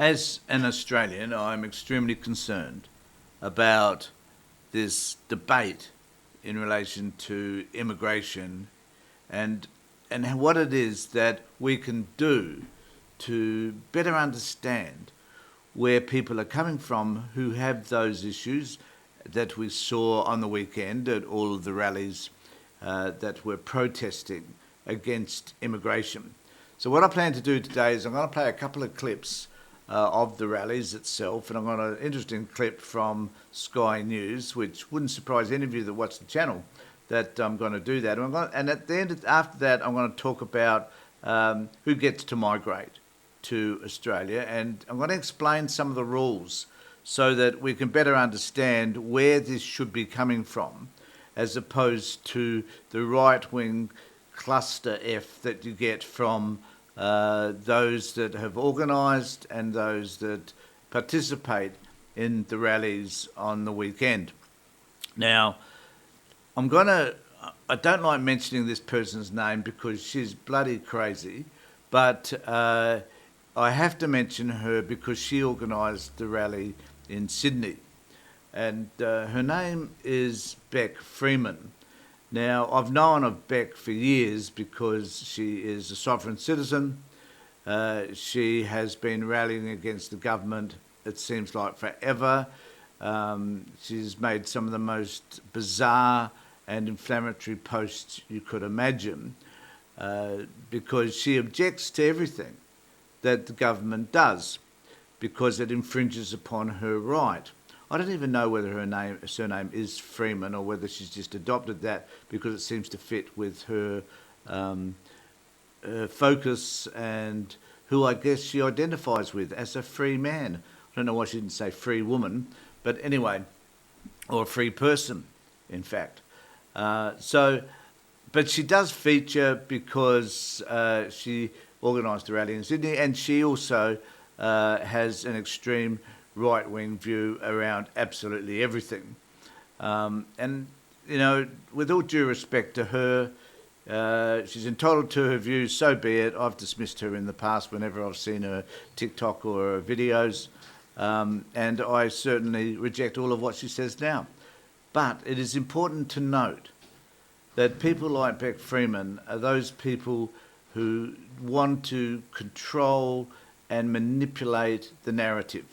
As an Australian, I'm extremely concerned about this debate in relation to immigration and what it is that we can do to better understand where people are coming from who have those issues that we saw on the weekend at all of the rallies that were protesting against immigration. So what I plan to do today is I'm going to play a couple of clips of the rallies itself, and I've got an interesting clip from Sky News, which wouldn't surprise any of you that watch the channel, that I'm going to do that. And at the end, after that, I'm going to talk about who gets to migrate to Australia, and I'm going to explain some of the rules so that we can better understand where this should be coming from, as opposed to the right-wing cluster F that you get from those that have organised and those that participate in the rallies on the weekend. Now, I don't like mentioning this person's name because she's bloody crazy, but I have to mention her because she organised the rally in Sydney. And her name is Beck Freeman. Now, I've known of Beck for years because she is a sovereign citizen. She has been rallying against the government, it seems like, forever. She's made some of the most bizarre and inflammatory posts you could imagine because she objects to everything that the government does because it infringes upon her right. I don't even know whether her surname is Freeman or whether she's just adopted that because it seems to fit with her focus and who I guess she identifies with as a free man. I don't know why she didn't say free woman, but anyway, or a free person, in fact. But she does feature because she organised the rally in Sydney, and she also has an extreme right-wing view around absolutely everything. And, you know, with all due respect to her, she's entitled to her views, so be it. I've dismissed her in the past whenever I've seen her TikTok or her videos, and I certainly reject all of what she says now. But it is important to note that people like Beck Freeman are those people who want to control and manipulate the narrative.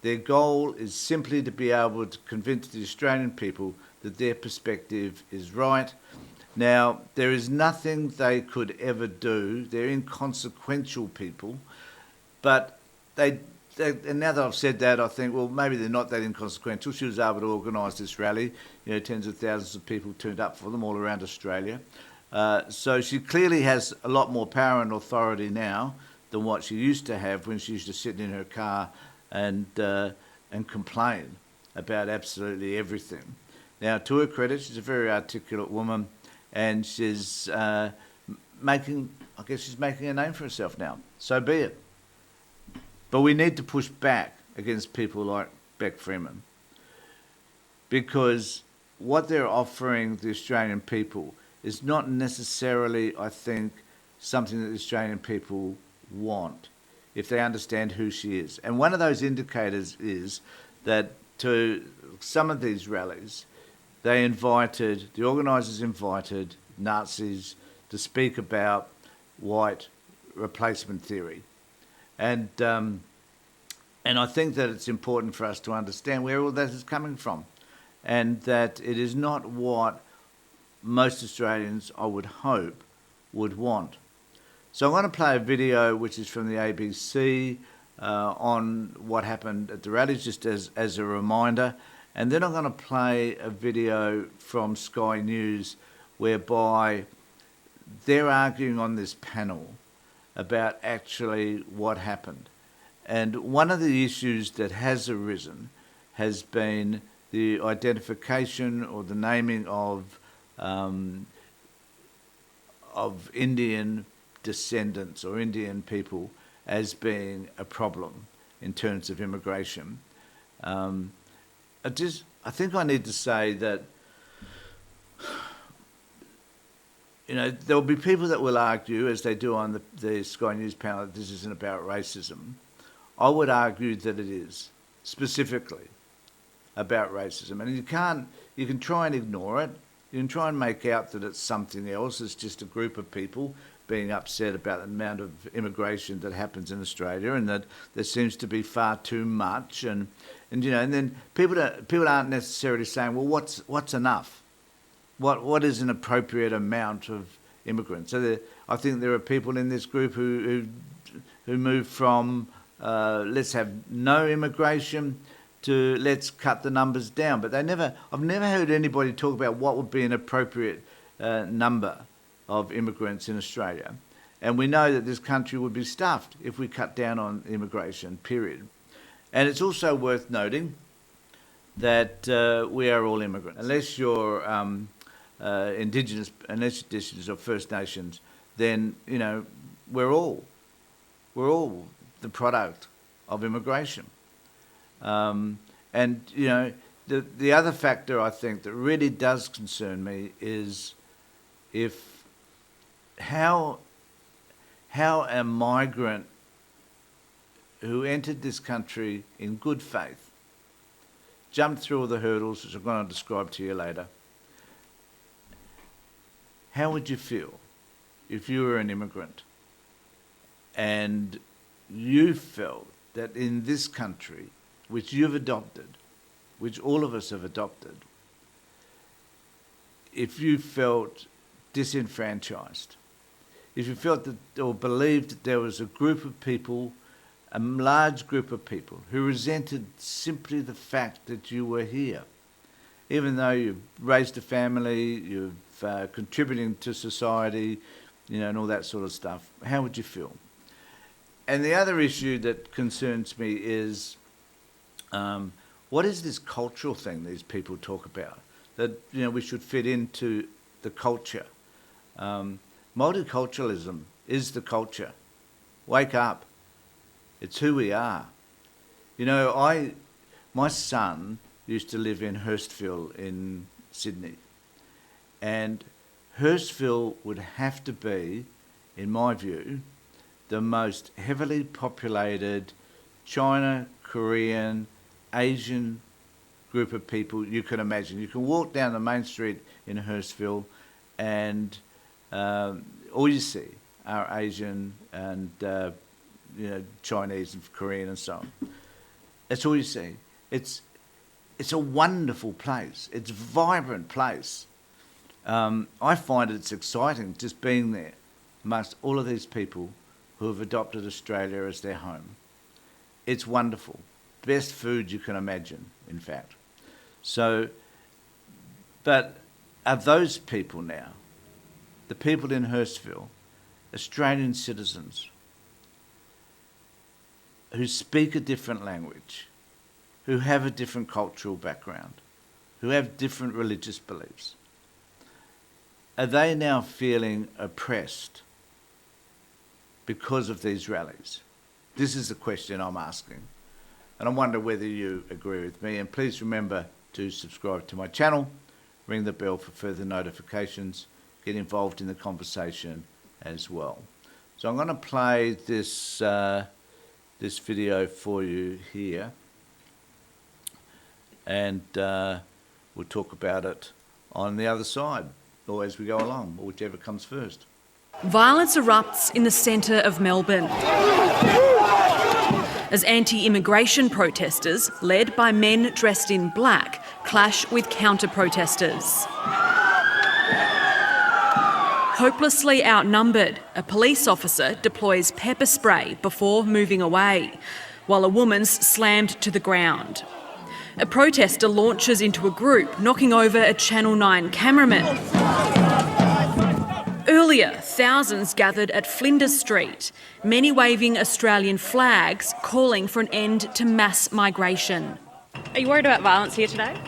Their goal is simply to be able to convince the Australian people that their perspective is right. Now, there is nothing they could ever do. They're inconsequential people, but and now that I've said that, I think, well, maybe they're not that inconsequential. She was able to organise this rally. You know, tens of thousands of people turned up for them all around Australia. So she clearly has a lot more power and authority now than what she used to have when she used to sit in her car and complain about absolutely everything. Now, to her credit, she's a very articulate woman, and she's making a name for herself now. So be it. But we need to push back against people like Beck Freeman because what they're offering the Australian people is not necessarily, I think, something that the Australian people want if they understand who she is. And one of those indicators is that to some of these rallies, the organisers invited Nazis to speak about white replacement theory. And I think that it's important for us to understand where all that is coming from and that it is not what most Australians, I would hope, would want. So I'm going to play a video which is from the ABC on what happened at the rallies, just as a reminder. And then I'm going to play a video from Sky News whereby they're arguing on this panel about actually what happened. And one of the issues that has arisen has been the identification or the naming of Indian descendants or Indian people as being a problem in terms of immigration. I think I need to say that, you know, there will be people that will argue, as they do on the Sky News panel, that this isn't about racism. I would argue that it is, specifically about racism. And you can try and ignore it. You can try and make out that it's something else. It's just a group of people being upset about the amount of immigration that happens in Australia, and that there seems to be far too much. And then people aren't necessarily saying, well, what's enough? What is an appropriate amount of immigrants? So I think there are people in this group who move from let's have no immigration to let's cut the numbers down. But I've never heard anybody talk about what would be an appropriate number of immigrants in Australia. And we know that this country would be stuffed if we cut down on immigration, period. And it's also worth noting that we are all immigrants. Unless you're Indigenous or First Nations, then, we're all the product of immigration. And the other factor I think that really does concern me is how a migrant who entered this country in good faith, jumped through all the hurdles, which I'm going to describe to you later, how would you feel if you were an immigrant and you felt that in this country, which you've adopted, which all of us have adopted, if you felt disenfranchised, if you felt that or believed that there was a group of people, a large group of people who resented simply the fact that you were here, even though you've raised a family, you've contributing to society, and all that sort of stuff, how would you feel? And the other issue that concerns me is what is this cultural thing these people talk about? That we should fit into the culture. Multiculturalism is the culture. Wake up. It's who we are. My son used to live in Hurstville in Sydney. And Hurstville would have to be, in my view, the most heavily populated China, Korean, Asian group of people you can imagine. You can walk down the main street in Hurstville and all you see are Asian and Chinese and Korean and so on. That's all you see. It's a wonderful place. It's a vibrant place. I find it's exciting just being there amongst all of these people who have adopted Australia as their home. It's wonderful. Best food you can imagine, in fact. But are those people now, the people in Hurstville, Australian citizens who speak a different language, who have a different cultural background, who have different religious beliefs, are they now feeling oppressed because of these rallies? This is the question I'm asking. And I wonder whether you agree with me. And please remember to subscribe to my channel, ring the bell for further notifications, get involved in the conversation as well. So I'm going to play this video for you here. And we'll talk about it on the other side, or as we go along, or whichever comes first. Violence erupts in the centre of Melbourne as anti-immigration protesters, led by men dressed in black, clash with counter-protesters. Hopelessly outnumbered, a police officer deploys pepper spray before moving away, while a woman's slammed to the ground. A protester launches into a group, knocking over a Channel 9 cameraman. Earlier, thousands gathered at Flinders Street, many waving Australian flags, calling for an end to mass migration. Are you worried about violence here today?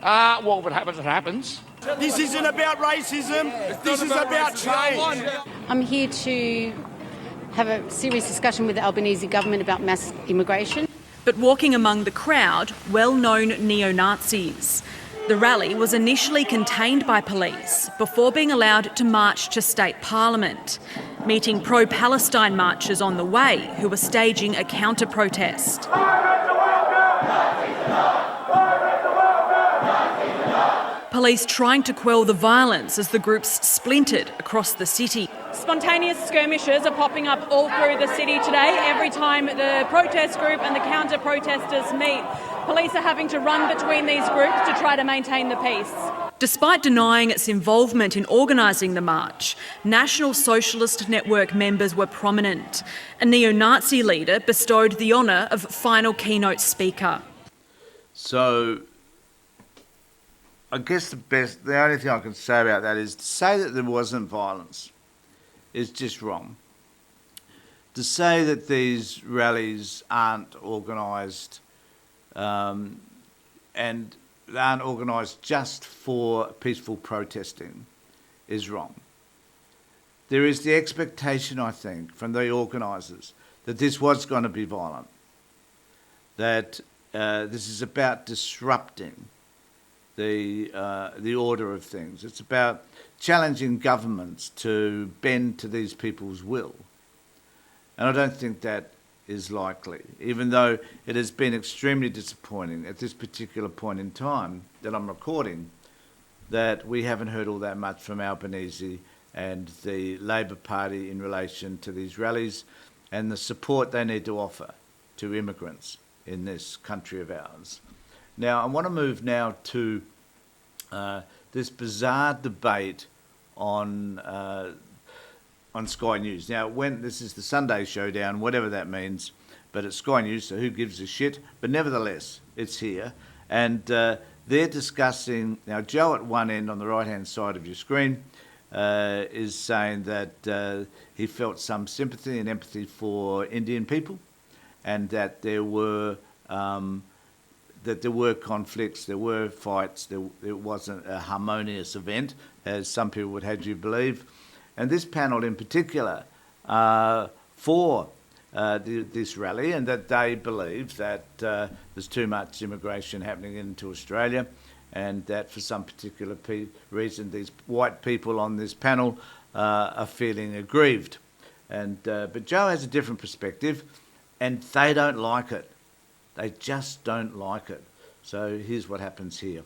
Well, what happens, it happens. This isn't about racism, this is about change. I'm here to have a serious discussion with the Albanese government about mass immigration. But walking among the crowd, well-known neo-Nazis. The rally was initially contained by police before being allowed to march to state parliament, meeting pro-Palestine marchers on the way who were staging a counter-protest. Police trying to quell the violence as the groups splintered across the city. Spontaneous skirmishes are popping up all through the city today. Every time the protest group and the counter-protesters meet, police are having to run between these groups to try to maintain the peace. Despite denying its involvement in organising the march, National Socialist Network members were prominent. A neo-Nazi leader bestowed the honour of final keynote speaker. So, I guess the only thing I can say about that is to say that there wasn't violence is just wrong. To say that these rallies aren't organised and they aren't organised just for peaceful protesting is wrong. There is the expectation, I think, from the organisers that this was going to be violent, that this is about disrupting the order of things. It's about challenging governments to bend to these people's will. And I don't think that is likely, even though it has been extremely disappointing at this particular point in time that I'm recording, that we haven't heard all that much from Albanese and the Labor Party in relation to these rallies and the support they need to offer to immigrants in this country of ours. Now, I want to move now to this bizarre debate on Sky News. Now, when this is the Sunday showdown, whatever that means, but it's Sky News, so who gives a shit? But nevertheless, it's here. And they're discussing... Now, Joe at one end on the right-hand side of your screen is saying that he felt some sympathy and empathy for Indian people and that there were conflicts, there were fights, it wasn't a harmonious event, as some people would have you believe. And this panel in particular for this rally, and that they believe that there's too much immigration happening into Australia, and that for some particular reason these white people on this panel are feeling aggrieved. And but Joe has a different perspective, and they don't like it. They just don't like it. So here's what happens here.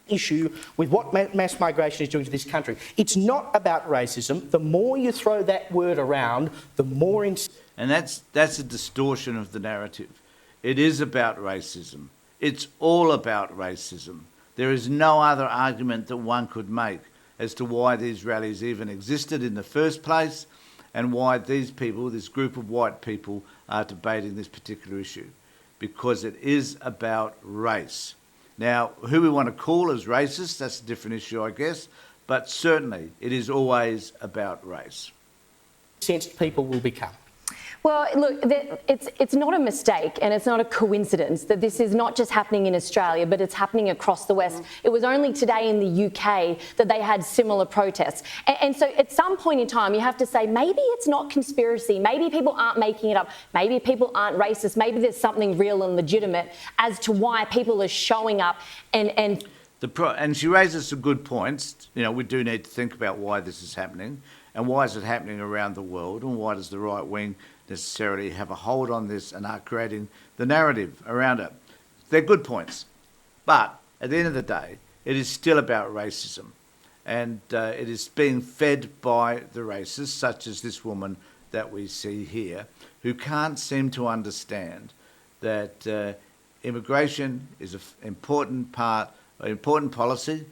Issue with what mass migration is doing to this country. It's not about racism. The more you throw that word around, the more... And that's a distortion of the narrative. It is about racism. It's all about racism. There is no other argument that one could make as to why these rallies even existed in the first place and why these people, this group of white people, are debating this particular issue. Because it is about race. Now, who we want to call as racist, that's a different issue, I guess, but certainly it is always about race. ...sensed people will become. Well, look, it's not a mistake and it's not a coincidence that this is not just happening in Australia, but it's happening across the West. It was only today in the UK that they had similar protests. And so at some point in time, you have to say, maybe it's not conspiracy. Maybe people aren't making it up. Maybe people aren't racist. Maybe there's something real and legitimate as to why people are showing up and she raises some good points. You know, we do need to think about why this is happening and why is it happening around the world and why does the right wing necessarily have a hold on this and are creating the narrative around it. They're good points. But at the end of the day, it is still about racism. And it is being fed by the racists, such as this woman that we see here, who can't seem to understand that immigration is an important part, an important policy,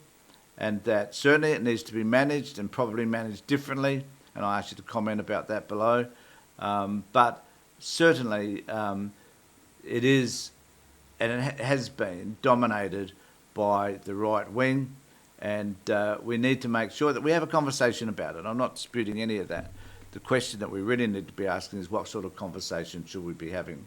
and that certainly it needs to be managed and probably managed differently. And I ask you to comment about that below. But certainly it is, and it has been, dominated by the right wing, and we need to make sure that we have a conversation about it. I'm not disputing any of that. The question that we really need to be asking is what sort of conversation should we be having?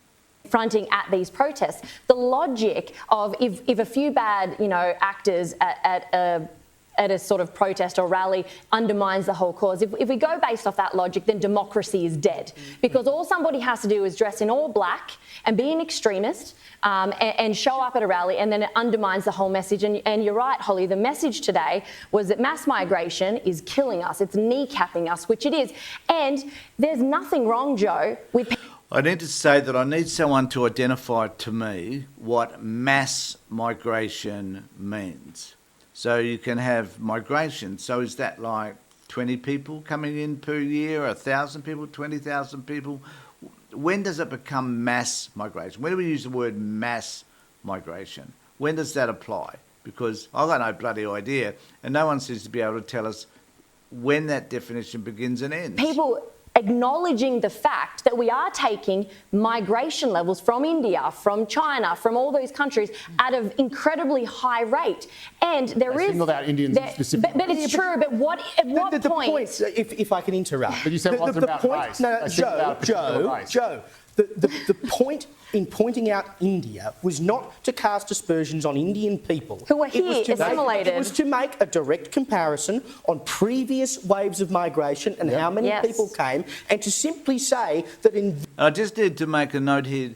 Fronting at these protests. The logic of if a few bad, actors at at a sort of protest or rally undermines the whole cause. If we go based off that logic, then democracy is dead, because all somebody has to do is dress in all black and be an extremist and show up at a rally, and then it undermines the whole message. And you're right, Holly, the message today was that mass migration is killing us. It's kneecapping us, which it is. And there's nothing wrong, Joe, with... I need to say that I need someone to identify to me what mass migration means. So you can have migration. So is that like 20 people coming in per year, 1,000 people, 20,000 people? When does it become mass migration? When do we use the word mass migration? When does that apply? Because I've got no bloody idea, and no one seems to be able to tell us when that definition begins and ends. People acknowledging the fact that we are taking migration levels from India, from China, from all those countries at an incredibly high rate. And there is... singled out Indians specifically. But it's true, but at what point... The point, if I can interrupt. But you said it wasn't about race. No, Joe, the point in pointing out India was not to cast aspersions on Indian people. Who were here, assimilated. It was to make a direct comparison on previous waves of migration and how many people came, and to simply say that in... I just need to make a note here.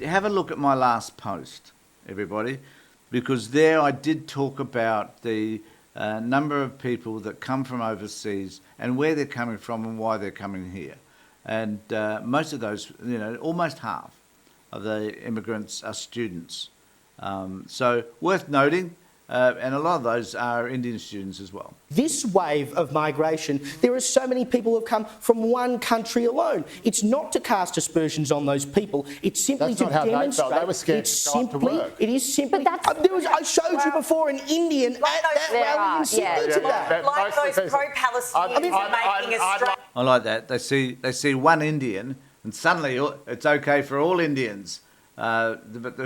Have a look at my last post, everybody, because there I did talk about the number of people that come from overseas and where they're coming from and why they're coming here. And most of those, almost half of the immigrants are students. So worth noting, and a lot of those are Indian students as well. This wave of migration, there are so many people who have come from one country alone. It's not to cast aspersions on those people. It's simply That's not how they felt. They were scared to go to work. It is simply... I showed you before an Indian at that rally in Sydney today. Like those pro-Palestinians making Australia... I like that. They see one Indian and suddenly it's okay for all Indians. But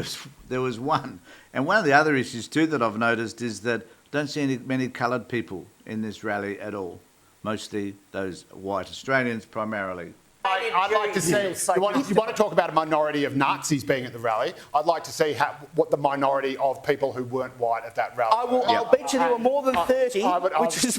there was one. And one of the other issues too that I've noticed is that I don't see many coloured people in this rally at all. Mostly those white Australians primarily. I'd like to see, you want to talk about a minority of Nazis being at the rally, I'd like to see what the minority of people who weren't white at that rally. I'll bet you there were more than 30,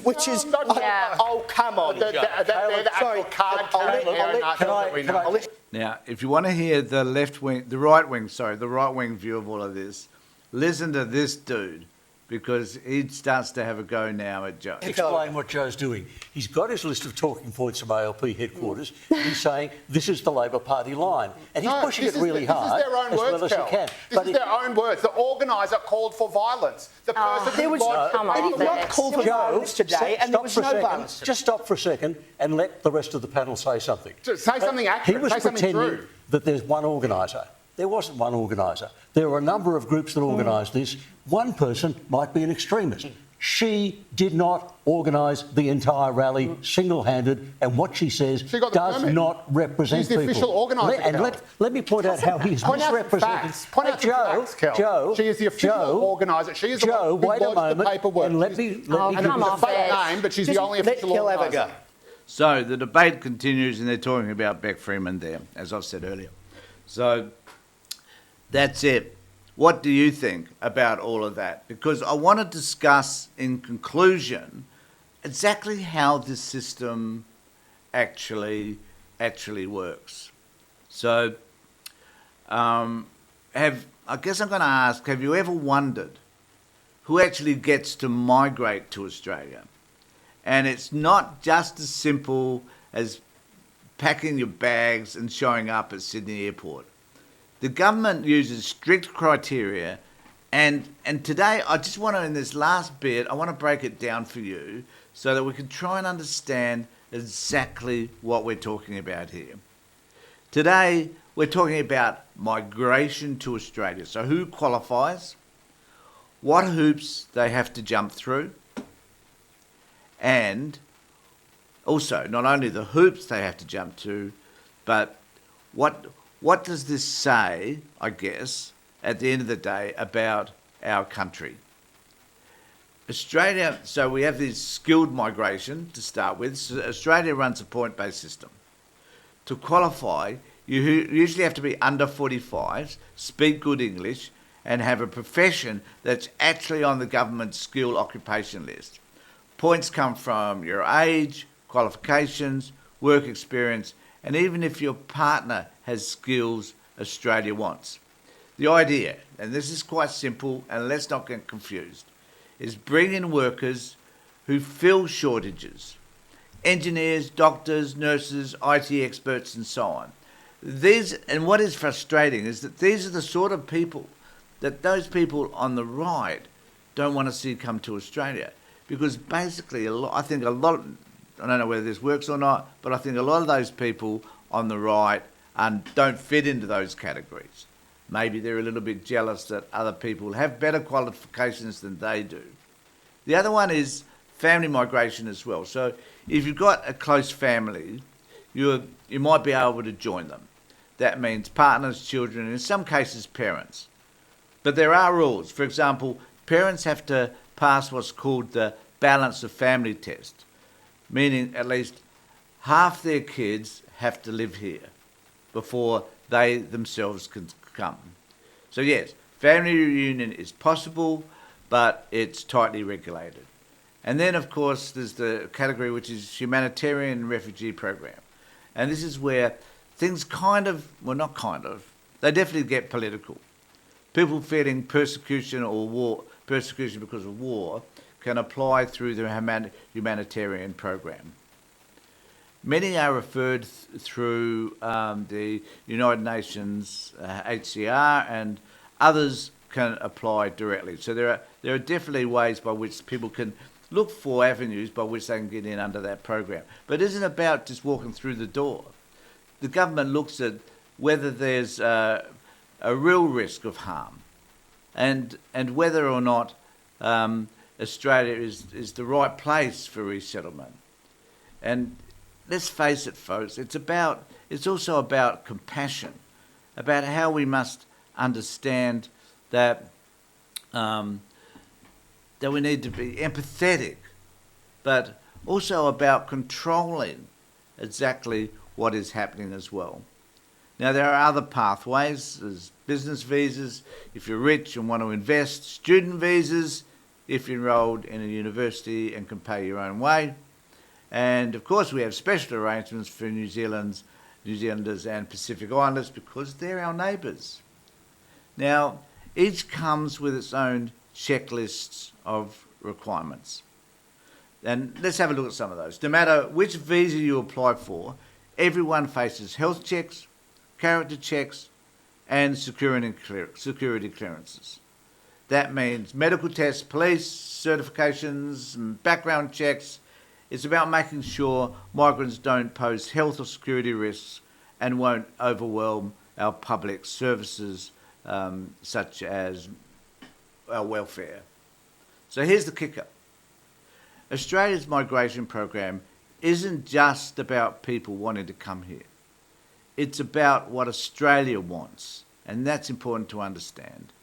which is... Oh, come on. They're the actual card-carrying Nazis that we know. Now, if you want to hear the right wing view of all of this, listen to this dude, because he starts to have a go now at Joe. Explain what Joe's doing. He's got his list of talking points from ALP headquarters. And he's saying this is the Labor Party line, and he's pushing it really hard. This is their own words, well as he can. This is their own words. The organiser called for violence. The person there was not called for violence today, and there was no violence. Just stop for a second and let the rest of the panel say something. Say something accurate. He was say something pretending true. that there's one organiser. There wasn't one organiser. There were a number of groups that organised this. One person might be an extremist. She did not organise the entire rally single-handed, and what she says does not represent people. She's the official organiser. And let me point out how he's misrepresented. Point out the facts, Kel. Joe, she is the official organiser. She is the one who lodged the paperwork. And let me come off fake name, but she's the only official organiser. So the debate continues, and they're talking about Beck Freeman there, as I've said earlier. So that's it. What do you think about all of that? Because I want to discuss in conclusion exactly how this system actually works. So I guess I'm going to ask, have you ever wondered who actually gets to migrate to Australia? And it's not just as simple as packing your bags and showing up at Sydney Airport. The government uses strict criteria, and today I just want to, in this last bit, I want to break it down for you so that we can try and understand exactly what we're talking about here. Today we're talking about migration to Australia. So who qualifies, what hoops they have to jump through, and also not only the hoops they have to jump to, but what does this say, I guess, at the end of the day, about our country? Australia, so we have this skilled migration to start with. So Australia runs a point-based system. To qualify, you usually have to be under 45, speak good English, and have a profession that's actually on the government skill occupation list. Points come from your age, qualifications, work experience, and even if your partner has skills Australia wants. The idea, and this is quite simple, and let's not get confused, is bring in workers who fill shortages. Engineers, doctors, nurses, IT experts, and so on. And what is frustrating is that these are the sort of people that those people on the right don't want to see come to Australia. Because basically, I don't know whether this works or not, but I think a lot of those people on the right don't fit into those categories. Maybe they're a little bit jealous that other people have better qualifications than they do. The other one is family migration as well. So if you've got a close family, you might be able to join them. That means partners, children, and in some cases parents. But there are rules. For example, parents have to pass what's called the balance of family test, meaning at least half their kids have to live here before they themselves can come. So yes, family reunion is possible, but it's tightly regulated. And then, of course, there's the category which is humanitarian refugee program. And this is where things they definitely get political. People feeling persecution because of war can apply through the humanitarian program. Many are referred through the United Nations HCR, and others can apply directly. So there are definitely ways by which people can look for avenues by which they can get in under that program. But it isn't about just walking through the door. The government looks at whether there's a real risk of harm and whether or not Australia is the right place for resettlement. And let's face it, folks, it's also about compassion, about how we must understand that we need to be empathetic, but also about controlling exactly what is happening as well. Now, there are other pathways. There's business visas if you're rich and want to invest, student visas if you're enrolled in a university and can pay your own way. And, of course, we have special arrangements for New Zealanders and Pacific Islanders because they're our neighbours. Now, each comes with its own checklists of requirements. And let's have a look at some of those. No matter which visa you apply for, everyone faces health checks, character checks, and security clearances. That means medical tests, police certifications, and background checks. It's about making sure migrants don't pose health or security risks and won't overwhelm our public services, such as our welfare. So here's the kicker. Australia's migration program isn't just about people wanting to come here. It's about what Australia wants, and that's important to understand.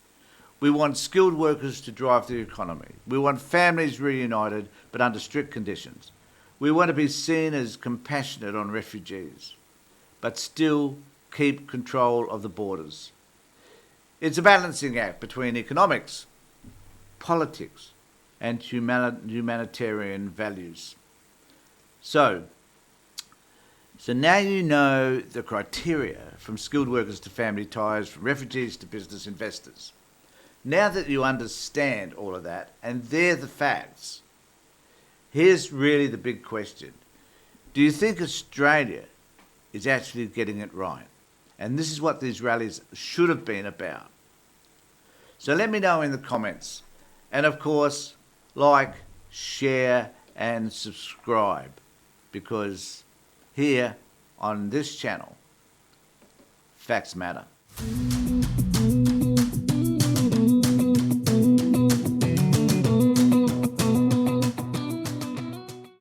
We want skilled workers to drive the economy. We want families reunited, but under strict conditions. We want to be seen as compassionate on refugees, but still keep control of the borders. It's a balancing act between economics, politics, and humanitarian values. So now you know the criteria, from skilled workers to family ties, from refugees to business investors. Now that you understand all of that, and they're the facts, here's really the big question. Do you think Australia is actually getting it right? And this is what these rallies should have been about. So let me know in the comments. And of course, like, share, and subscribe, because here on this channel, facts matter.